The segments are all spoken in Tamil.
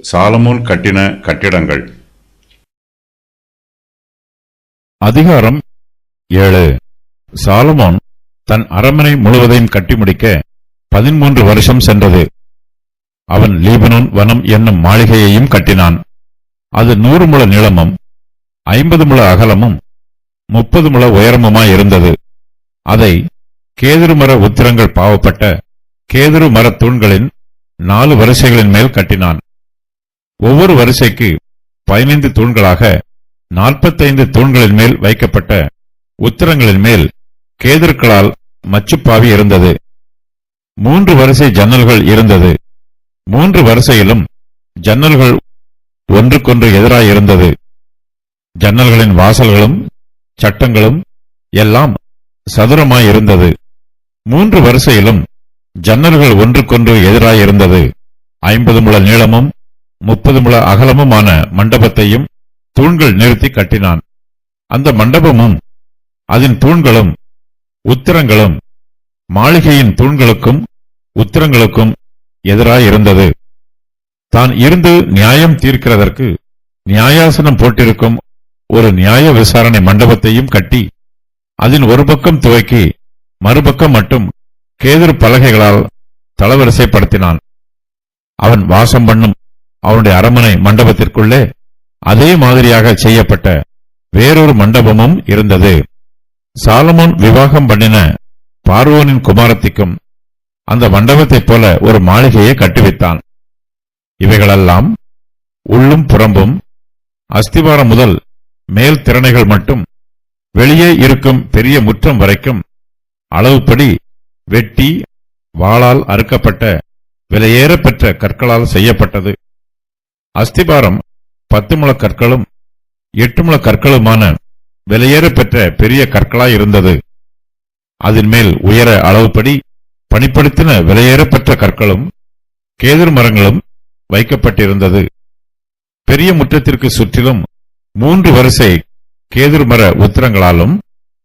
சாலமோன் கட்டின கட்டிடங்கள். அதிகாரம் 7. சாலமோன் தன் அரண்மனை முழுவதையும் கட்டி முடிக்க 13 வருஷம் சென்றது. அவன் லீபனோன் வனம் என்னும் மாளிகையையும் கட்டினான். அது 100 முழ நீளமும் 50 முழ அகலமும் 30 முழ உயரமுமாயிருந்தது. அதை கேதுரு மர உத்திரங்கள் பாவப்பட்ட கேதுரு மரத் தூண்களின் 4 வரிசைகளின் மேல் கட்டினான். ஒவ்வொரு வரிசைக்கு 15 தூண்களாக 45 தூண்களின் மேல் வைக்கப்பட்ட உத்திரங்களின் மேல் கேதுருக்களால் மச்சுப்பாவி இருந்தது. 3 வரிசை ஜன்னல்கள் இருந்தது. 3 வரிசையிலும் ஜன்னல்கள் ஒன்றுக்கொன்று எதிராயிருந்தது. ஜன்னல்களின் வாசல்களும் சட்டங்களும் எல்லாம் சதுரமாயிருந்தது. 3 வரிசையிலும் ஜன்னல்கள் ஒன்றுக்கொன்று எதிராயிருந்தது. 50 முழ நீளமும் 30 முழ அகலமுமான மண்டபத்தையும் தூண்கள் நிறுத்தி கட்டினான். அந்த மண்டபமும் அதன் தூண்களும் உத்திரங்களும் மாளிகையின் தூண்களுக்கும் உத்திரங்களுக்கும் எதிராயிருந்தது. தான் இருந்து நியாயம் தீர்க்கிறதற்கு நியாயாசனம் போட்டிருக்கும் ஒரு நியாய விசாரணை மண்டபத்தையும் கட்டி அதன் ஒரு பக்கம் துவக்கி மறுபக்கம் மட்டும் கேதுரு பலகைகளால் தளவரிசைப்படுத்தினான். அவன் வாசம் பண்ணும் அவனுடைய அரண்மனை மண்டபத்திற்குள்ளே அதே மாதிரியாக செய்யப்பட்ட வேறொரு மண்டபமும் இருந்தது. சாலமோன் விவாகம் பண்ணின பார்வோனின் குமாரத்திக்கும் அந்த மண்டபத்தைப் போல ஒரு மாளிகையை கட்டுவித்தான். இவைகளெல்லாம் உள்ளும் புறம்பும் அஸ்திவாரம் முதல் மேல் திறனைகள் மட்டும் வெளியே இருக்கும் பெரிய முற்றம் வரைக்கும் அளவுப்படி வெட்டி வாளால் அறுக்கப்பட்ட விலையேற பெற்ற கற்களால் செய்யப்பட்டது. அஸ்திபாரம் 10 முழ கற்களும் 8 முழ கற்களுமான விலையேற பெற்ற பெரிய கற்களாயிருந்தது. அதன் மேல் உயர அளவுப்படி பணிப்படுத்தின விலையேற பெற்ற கற்களும் கேதுரு மரங்களும் வைக்கப்பட்டிருந்தது. பெரிய முற்றத்திற்கு சுற்றிலும் 3 வரிசை கேதுரு மர உத்திரங்களாலும்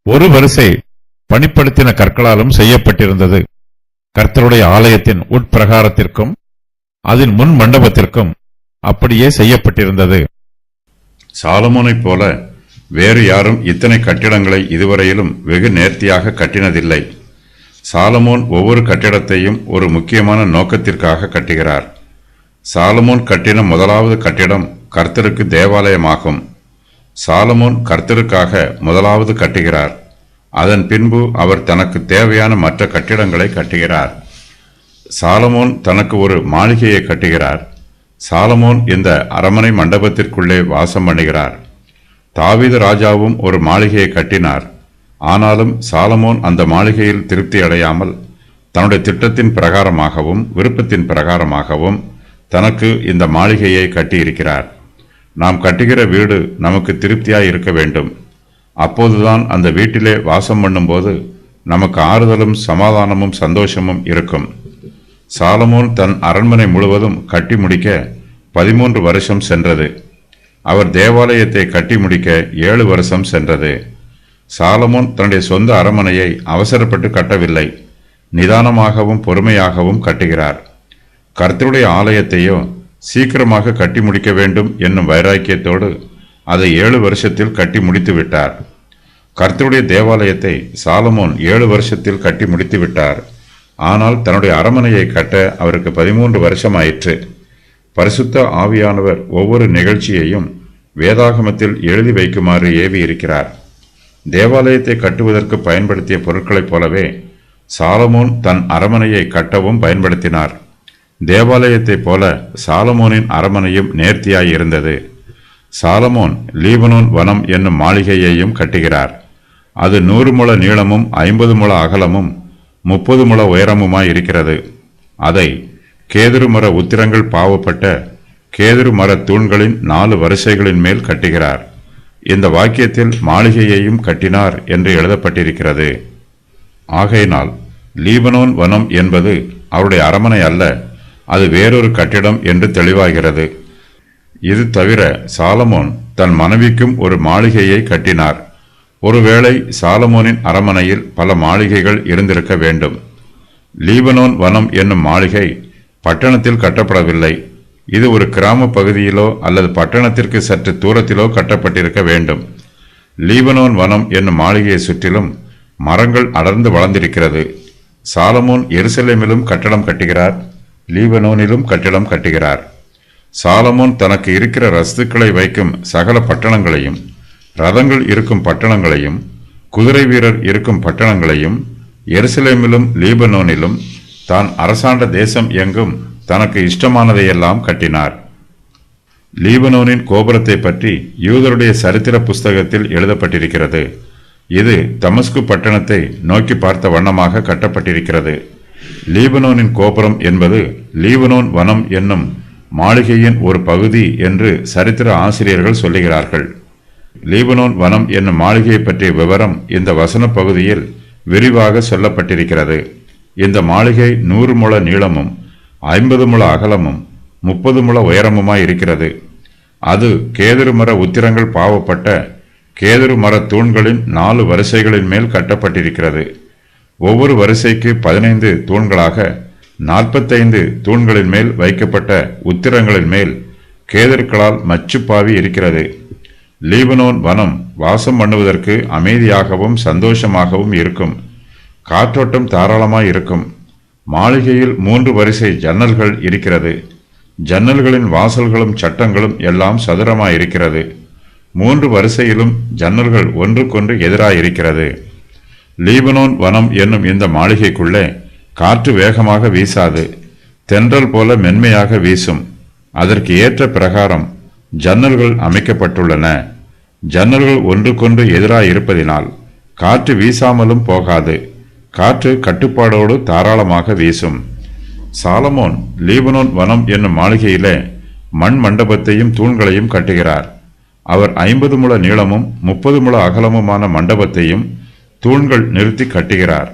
1 வரிசை பணிப்படுத்தின கற்களாலும் செய்யப்பட்டிருந்தது. கர்த்தருடைய ஆலயத்தின் உட்பிரகாரத்திற்கும் அதன் முன் மண்டபத்திற்கும் அப்படியே செய்யப்பட்டிருந்தது. சாலமோனைப் போல வேறு யாரும் இத்தனை கட்டிடங்களை இதுவரையிலும் வெகு நேர்த்தியாக கட்டினதில்லை. சாலமோன் ஒவ்வொரு கட்டிடத்தையும் ஒரு முக்கியமான நோக்கத்திற்காக கட்டுகிறார். சாலமோன் கட்டின முதலாவது கட்டிடம் கர்த்தருக்கு தேவாலயமாகும். சாலமோன் கர்த்தருக்காக முதலாவது கட்டுகிறார். அதன் பின்பு அவர் தனக்கு தேவையான மற்ற கட்டிடங்களை கட்டுகிறார். சாலமோன் தனக்கு ஒரு மாளிகையை கட்டுகிறார். சாலமோன் இந்த அரண்மனை மண்டபத்திற்குள்ளே வாசம் பண்ணுகிறார். தாவீது ராஜாவும் ஒரு மாளிகையை கட்டினார். ஆனாலும் சாலமோன் அந்த மாளிகையில் திருப்தி அடையாமல் தன்னுடைய திட்டத்தின் பிரகாரமாகவும் விருப்பத்தின் பிரகாரமாகவும் தனக்கு இந்த மாளிகையை கட்டியிருக்கிறார். நாம் கட்டுகிற வீடு நமக்கு திருப்தியாய் இருக்க வேண்டும். அப்போதுதான் அந்த வீட்டிலே வாசம் பண்ணும்போது நமக்கு ஆறுதலும் சமாதானமும் சந்தோஷமும் இருக்கும். சாலமோன் தன் அரண்மனை முழுவதும் கட்டி முடிக்க 13 வருஷம் சென்றது. அவர் தேவாலயத்தை கட்டி முடிக்க 7 வருஷம் சென்றது. சாலமோன் தன்னுடைய சொந்த அரண்மனையை அவசரப்பட்டு கட்டவில்லை. நிதானமாகவும் பொறுமையாகவும் கட்டுகிறார். கர்த்தருடைய ஆலயத்தையோ சீக்கிரமாக கட்டி முடிக்க வேண்டும் என்னும் வைராக்கியத்தோடு அதை 7 வருஷத்தில் கட்டி முடித்து விட்டார். கர்த்தருடைய தேவாலயத்தை சாலமோன் 7 வருஷத்தில் கட்டி முடித்து விட்டார். ஆனால் தன்னுடைய அரண்மனையை கட்ட அவருக்கு 13 வருஷம் ஆயிற்று. பரிசுத்த ஆவியானவர் ஒவ்வொரு நிகழ்ச்சியையும் வேதாகமத்தில் எழுதி வைக்குமாறு ஏவி இருக்கிறார். தேவாலயத்தை கட்டுவதற்கு பயன்படுத்திய பொருட்களைப் போலவே சாலமோன் தன் அரண்மனையை கட்டவும் பயன்படுத்தினார். தேவாலயத்தைப் போல சாலமோனின் அரண்மனையும் நேர்த்தியாய் இருந்தது. சாலமோன் லீபனோன் வனம் என்னும் மாளிகையையும் கட்டுகிறார். அது 100 முழ நீளமும் 50 முழ அகலமும் 30 முழ உயரமுமாய் இருக்கிறது. அதை கேதுரு மர உத்திரங்கள் பாவப்பட்ட கேதுரு மர தூண்களின் 4 வரிசைகளின் மேல் கட்டுகிறார். இந்த வாக்கியத்தில் மாளிகையையும் கட்டினார் என்று எழுதப்பட்டிருக்கிறது. ஆகையினால் லீபனோன் வனம் என்பது அவருடைய அரண்மனை அல்ல, அது வேறொரு கட்டிடம் என்று தெளிவாகிறது. இது தவிர சாலமோன் தன் மனைவிக்கும் ஒரு மாளிகையை கட்டினார். ஒருவேளை சாலமோனின் அரண்மனையில் பல மாளிகைகள் இருந்திருக்க வேண்டும். லீபனோன் வனம் என்னும் மாளிகை பட்டணத்தில் கட்டப்படவில்லை. இது ஒரு கிராம பகுதியிலோ அல்லது பட்டணத்திற்கு சற்று தூரத்திலோ கட்டப்பட்டிருக்க வேண்டும். லீபனோன் வனம் என்னும் மாளிகையை சுற்றிலும் மரங்கள் அடர்ந்து வளர்ந்திருக்கிறது. சாலமோன் எருசலேமிலும் கட்டடம் கட்டுகிறார், லீபனோனிலும் கட்டடம் கட்டுகிறார். சாலமோன் தனக்கு இருக்கிற ரஸ்துக்களை வைக்கும் சகல பட்டணங்களையும், ரதங்கள் இருக்கும் பட்டணங்களையும், குதிரை வீரர் இருக்கும் பட்டணங்களையும் எருசலேமிலும் லீபனோனிலும் தான் அரசாண்ட தேசம் எங்கும் தனக்கு இஷ்டமானதையெல்லாம் கட்டினார். லீபனோனின் கோபுரத்தை பற்றி யூதருடைய சரித்திர புஸ்தகத்தில் எழுதப்பட்டிருக்கிறது. இது தமஸ்கு பட்டணத்தை நோக்கி பார்த்த வண்ணமாக கட்டப்பட்டிருக்கிறது. லீபனோனின் கோபுரம் என்பது லீபனோன் வனம் என்னும் மாளிகையின் ஒரு பகுதி என்று சரித்திர ஆசிரியர்கள் சொல்லுகிறார்கள். லீபனோன் வனம் என்னும் மாளிகையை பற்றிய விவரம் இந்த வசன பகுதியில் விரிவாக சொல்லப்பட்டிருக்கிறது. இந்த மாளிகை 100 முழ நீளமும் 50 முழ அகலமும் 30 முழ உயரமுமாய் இருக்கிறது. அது கேதுரு மர உத்திரங்கள் பாவப்பட்ட கேதுரு மர தூண்களின் 4 வரிசைகளின் மேல் கட்டப்பட்டிருக்கிறது. ஒவ்வொரு வரிசைக்கு 15 தூண்களாக 45 தூண்களின் மேல் வைக்கப்பட்ட உத்திரங்களின் மேல் கேதர்களால் மச்சுப்பாவி இருக்கிறது. லீபனோன் வனம் வாசம் பண்ணுவதற்கு அமைதியாகவும் சந்தோஷமாகவும் இருக்கும். காற்றோட்டம் தாராளமாய் இருக்கும். மாளிகையில் 3 வரிசை ஜன்னல்கள் இருக்கிறது. ஜன்னல்களின் வாசல்களும் சட்டங்களும் எல்லாம் சதுரமாயிருக்கிறது. 3 வரிசையிலும் ஜன்னல்கள் ஒன்றுக்கொன்று எதிராயிருக்கிறது. லீபனோன் வனம் என்னும் இந்த மாளிகைக்குள்ளே காற்று வேகமாக வீசாது, தென்றல் போல மென்மையாக வீசும். அதற்கு ஏற்ற பிரகாரம் ஜன்னல்கள் அமைக்கப்பட்டுள்ளன. ஜன்னல்கள் ஒன்றுக்கொன்று எதிராயிருப்பதினால் காற்று வீசாமலும் போகாது. காற்று கட்டுப்பாடோடு தாராளமாக வீசும். சாலமோன் லீபனோன் வனம் என்னும் மாளிகையிலே மண் மண்டபத்தையும் தூண்களையும் கட்டுகிறார். அவர் 50 முழ நீளமும் 30 முழ அகலமுமான மண்டபத்தையும் தூண்கள் நிறுத்தி கட்டுகிறார்.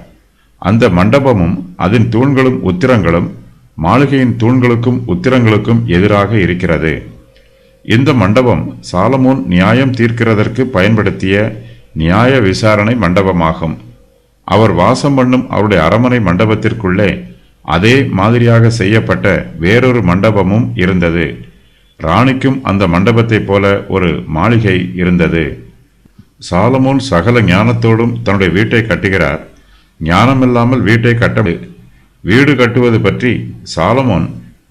அந்த மண்டபமும் அதன் தூண்களும் உத்திரங்களும் மாளிகையின் தூண்களுக்கும் உத்திரங்களுக்கும் எதிராக இருக்கிறது. இந்த மண்டபம் சாலமோன் நியாயம் தீர்க்கிறதற்கு பயன்படுத்திய நியாய விசாரணை மண்டபமாகும். அவர் வாசம் பண்ணும் அவருடைய அரமனை மண்டபத்திற்குள்ளே அதே மாதிரியாக செய்யப்பட்ட வேறொரு மண்டபமும் இருந்தது. ராணிக்கும் அந்த மண்டபத்தைப் போல ஒரு மாளிகை இருந்தது. சாலமோன் சகல ஞானத்தோடும் தன்னுடைய வீட்டை கட்டுகிறார். ஞானமில்லாமல் வீட்டை வீடு கட்டுவது பற்றி சாலமோன்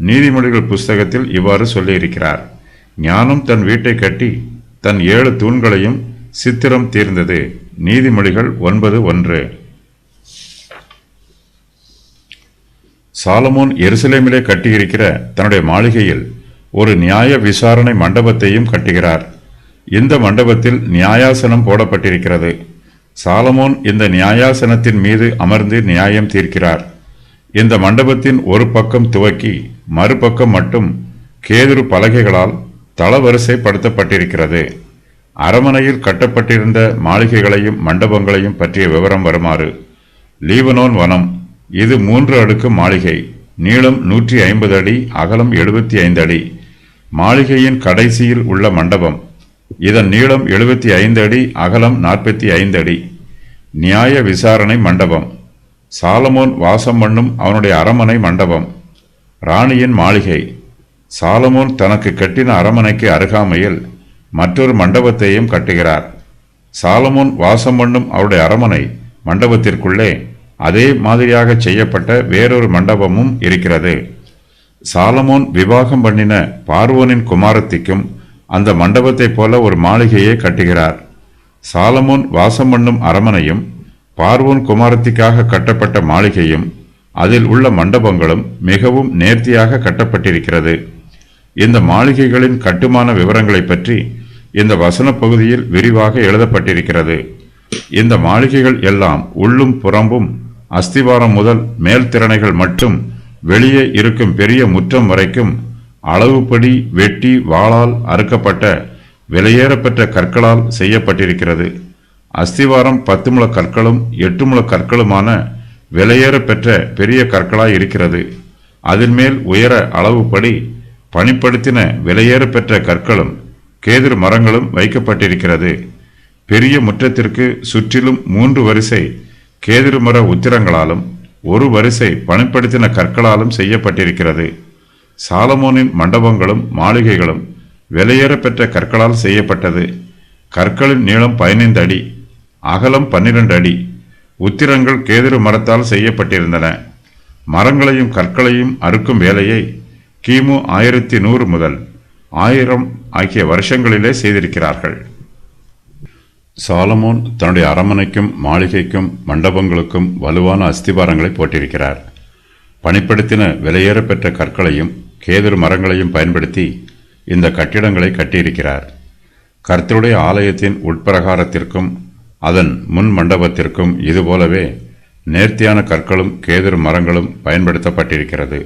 நீதிமொழிகள் புஸ்தகத்தில் இவ்வாறு சொல்லியிருக்கிறார். ஞானம் தன் வீட்டை கட்டி தன் 7 தூண்களையும் சித்திரம் தீர்ந்தது. நீதிமொழிகள் 9:1. சாலமோன் எருசலேமிலே கட்டியிருக்கிற தன்னுடைய மாளிகையில் ஒரு நியாய விசாரணை மண்டபத்தையும் கட்டுகிறார். இந்த மண்டபத்தில் நியாயாசனம் போடப்பட்டிருக்கிறது. சாலமோன் இந்த நியாயாசனத்தின் மீது அமர்ந்து நியாயம் தீர்க்கிறார். இந்த மண்டபத்தின் ஒரு பக்கம் துவக்கி மறுபக்கம் மட்டும் கேதுரு பலகைகளால் தளவரிசைப்படுத்தப்பட்டிருக்கிறது. அரமனையில் கட்டப்பட்டிருந்த மாளிகைகளையும் மண்டபங்களையும் பற்றிய விவரம் வருமாறு: லீபனோன் வனம், இது 3 அடுக்கு மாளிகை. நீளம் 150 அடி, அகலம் 75 அடி. மாளிகையின் கடைசியில் உள்ள மண்டபம். இதன் நீளம் 75 அடி, அகலம் 45 அடி. நியாய விசாரணை மண்டபம். சாலமோன் வாசம் பண்ணும் அவனுடைய அரமனை மண்டபம். ராணியின் மாளிகை. சாலமோன் தனக்கு கட்டின அரமனைக்கு அருகாமையில் மற்றொரு மண்டபத்தையும் கட்டுகிறார். சாலமோன் வாசம் பண்ணும் அவருடைய அரமனை மண்டபத்திற்குள்ளே அதே மாதிரியாக செய்யப்பட்ட வேறொரு மண்டபமும் இருக்கிறது. சாலமோன் விவாகம் பண்ணின பார்வோனின் குமாரத்திக்கும் அந்த மண்டபத்தைப் போல ஒரு மாளிகையை கட்டுகிறார். சாலமோன் வாசம் பண்ணும் அரமனையும் பார்வோன் குமாரத்திக்காக கட்டப்பட்ட மாளிகையும் அதில் உள்ள மண்டபங்களும் மிகவும் நேர்த்தியாக கட்டப்பட்டிருக்கிறது. இந்த மாளிகைகளின் கட்டுமான விவரங்களை பற்றி இந்த வசன பகுதியில் விரிவாக எழுதப்பட்டிருக்கிறது. இந்த மாளிகைகள் எல்லாம் உள்ளும் புறம்பும் அஸ்திவாரம் முதல் மேல் திறனைகள் மட்டும் வெளியே இருக்கும் பெரிய முற்றம் வரைக்கும் அளவுப்படி வெட்டி வாளால் அறுக்கப்பட்ட விலையேறப்பெற்ற கற்களால் செய்யப்பட்டிருக்கிறது. அஸ்திவாரம் 10 முழ கற்களும் 8 முழ கற்களுமான விலையேற பெற்ற பெரிய கற்களாய் இருக்கிறது. அதன் மேல் உயர அளவுப்படி பணிப்படுத்தின விலையேற பெற்ற கற்களும் கேதுரு மரங்களும் வைக்கப்பட்டிருக்கிறது. பெரிய முற்றத்திற்கு சுற்றிலும் 3 வரிசை கேதுரு மர உத்திரங்களாலும் 1 வரிசை பணிப்படுத்தின கற்களாலும் செய்யப்பட்டிருக்கிறது. சாலமோனின் மண்டபங்களும் மாளிகைகளும் விலையேற பெற்ற கற்களால் செய்யப்பட்டது. கற்களின் நீளம் 15 அடி, அகலம் 12 அடி. உத்திரங்கள் கேதுரு மரத்தால் செய்யப்பட்டிருந்தன. மரங்களையும் கற்களையும் அறுக்கும் வேலையை கிமு 1100 முதல் 1000 ஆகிய வருஷங்களிலே செய்திருக்கிறார்கள். சாலமோன் தன்னுடைய அரண்மனைக்கும் மாளிகைக்கும் மண்டபங்களுக்கும் வலுவான அஸ்திபாரங்களை போட்டிருக்கிறார். பணிப்படுத்தின விலையேற பெற்ற கற்களையும் கேதுரு மரங்களையும் பயன்படுத்தி இந்த கட்டிடங்களை கட்டியிருக்கிறார். கர்த்தருடைய ஆலயத்தின் உட்பிரகாரத்திற்கும் அதன் முன் மண்டபத்திற்கும் இதுபோலவே நேர்த்தியான கற்களும் கேதுரு மரங்களும் பயன்படுத்தப்பட்டிருக்கிறது.